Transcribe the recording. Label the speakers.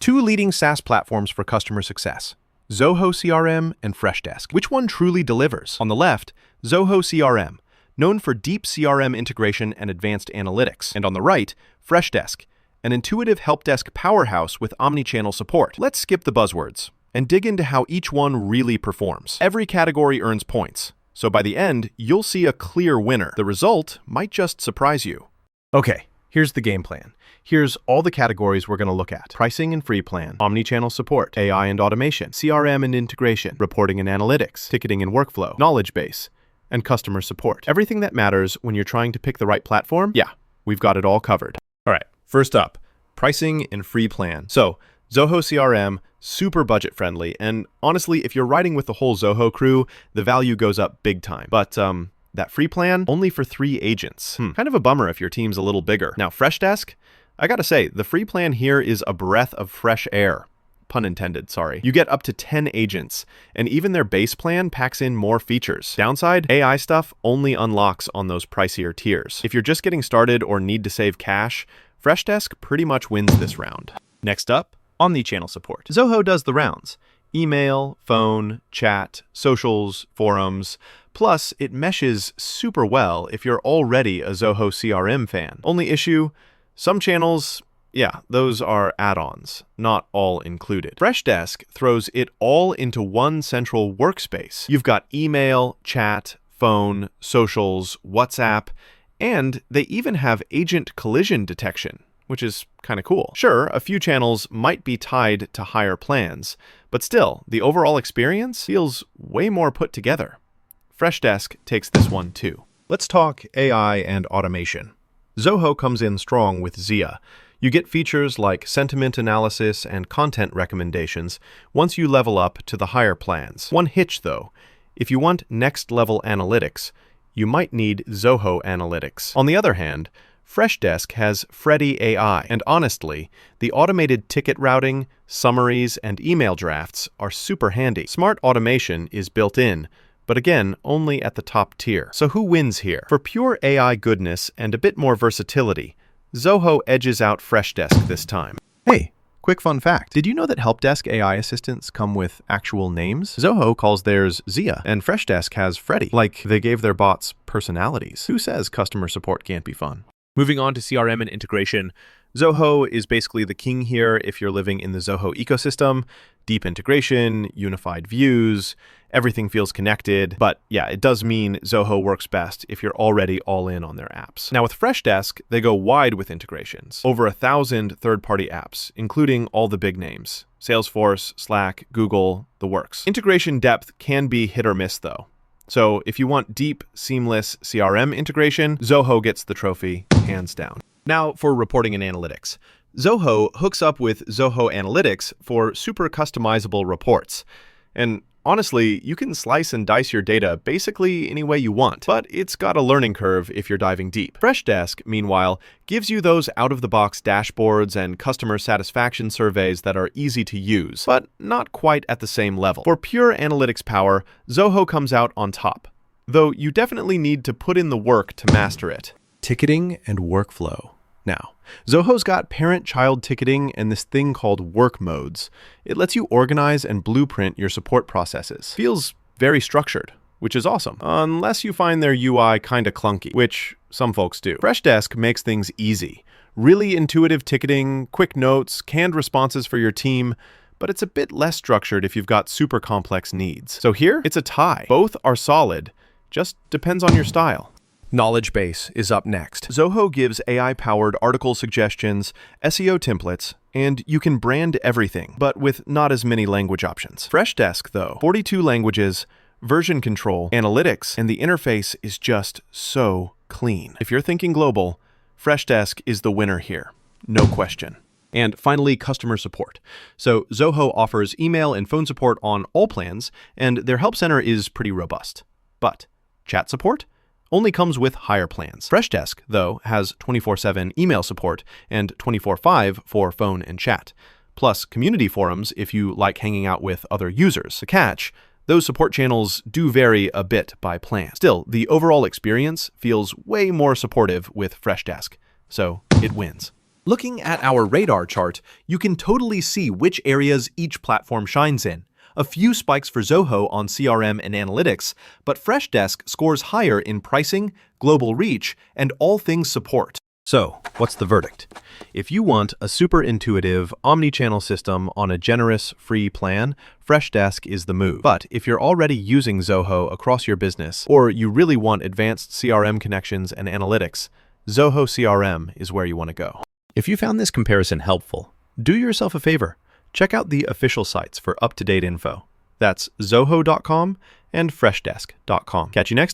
Speaker 1: Two leading SaaS platforms for customer success: Zoho CRM and Freshdesk. Which one truly delivers? On the left, Zoho CRM, known for deep CRM integration and advanced analytics. And on the right, Freshdesk, an intuitive helpdesk powerhouse with omnichannel support. Let's skip the buzzwords and dig into how each one really performs. Every category earns points, so by the end, you'll see a clear winner. The result might just surprise you. Okay, here's the game plan. Here's all the categories we're going to look at: pricing and free plan, omnichannel support, AI and automation, CRM and integration, reporting and analytics, ticketing and workflow, knowledge base, and customer support. Everything that matters when you're trying to pick the right platform? Yeah, we've got it all covered. All right, first up, pricing and free plan. So, Zoho CRM, super budget friendly, and honestly, if you're riding with the whole Zoho crew, the value goes up big time. But that free plan, only for 3 agents. Kind of a bummer if your team's a little bigger. Now, Freshdesk, I gotta say, the free plan here is a breath of fresh air. Pun intended, sorry. You get up to 10 agents, and even their base plan packs in more features. Downside, AI stuff only unlocks on those pricier tiers. If you're just getting started or need to save cash, Freshdesk pretty much wins this round. Next up, omnichannel support. Zoho does the rounds: email, phone, chat, socials, forums. Plus, it meshes super well if you're already a Zoho CRM fan. Only issue, some channels, yeah, those are add-ons, not all included. Freshdesk throws it all into one central workspace. You've got email, chat, phone, socials, WhatsApp, and they even have agent collision detection, which is kind of cool. Sure, a few channels might be tied to higher plans, but still, the overall experience feels way more put together. Freshdesk takes this one too. Let's talk AI and automation. Zoho comes in strong with Zia. You get features like sentiment analysis and content recommendations once you level up to the higher plans. One hitch though: if you want next-level analytics, you might need Zoho Analytics. On the other hand, Freshdesk has Freddy AI, and honestly, the automated ticket routing, summaries, and email drafts are super handy. Smart automation is built in, but again, only at the top tier. So who wins here? For pure AI goodness and a bit more versatility, Zoho edges out Freshdesk this time. Hey, quick fun fact. Did you know that Helpdesk AI assistants come with actual names? Zoho calls theirs Zia, and Freshdesk has Freddy, like they gave their bots personalities. Who says customer support can't be fun? Moving on to CRM and integration, Zoho is basically the king here if you're living in the Zoho ecosystem. Deep integration, unified views, everything feels connected. But yeah, it does mean Zoho works best if you're already all in on their apps. Now with Freshdesk, they go wide with integrations. Over 1,000 third-party apps, including all the big names: Salesforce, Slack, Google, the works. Integration depth can be hit or miss though. So if you want deep, seamless CRM integration, Zoho gets the trophy, hands down. Now for reporting and analytics. Zoho hooks up with Zoho Analytics for super customizable reports. And honestly, you can slice and dice your data basically any way you want, but it's got a learning curve if you're diving deep. Freshdesk, meanwhile, gives you those out-of-the-box dashboards and customer satisfaction surveys that are easy to use, but not quite at the same level. For pure analytics power, Zoho comes out on top, though you definitely need to put in the work to master it. Ticketing and workflow. Now, Zoho's got parent-child ticketing and this thing called work modes. It lets you organize and blueprint your support processes. Feels very structured, which is awesome, unless you find their UI kinda clunky, which some folks do. Freshdesk makes things easy. Really intuitive ticketing, quick notes, canned responses for your team, but it's a bit less structured if you've got super complex needs. So here, it's a tie. Both are solid, just depends on your style. Knowledge base is up next. Zoho gives AI-powered article suggestions, SEO templates, and you can brand everything, but with not as many language options. Freshdesk, though, 42 languages, version control, analytics, and the interface is just so clean. If you're thinking global, Freshdesk is the winner here, no question. And finally, customer support. So Zoho offers email and phone support on all plans, and their help center is pretty robust. But chat support only comes with higher plans. Freshdesk, though, has 24/7 email support and 24/5 for phone and chat, plus community forums if you like hanging out with other users. The catch: those support channels do vary a bit by plan. Still, the overall experience feels way more supportive with Freshdesk, so it wins. Looking at our radar chart, you can totally see which areas each platform shines in. A few spikes for Zoho on CRM and analytics, but Freshdesk scores higher in pricing, global reach, and all things support. So, what's the verdict? If you want a super intuitive, omni-channel system on a generous, free plan, Freshdesk is the move. But if you're already using Zoho across your business, or you really want advanced CRM connections and analytics, Zoho CRM is where you want to go. If you found this comparison helpful, do yourself a favor. Check out the official sites for up-to-date info. That's zoho.com and freshdesk.com. Catch you next time.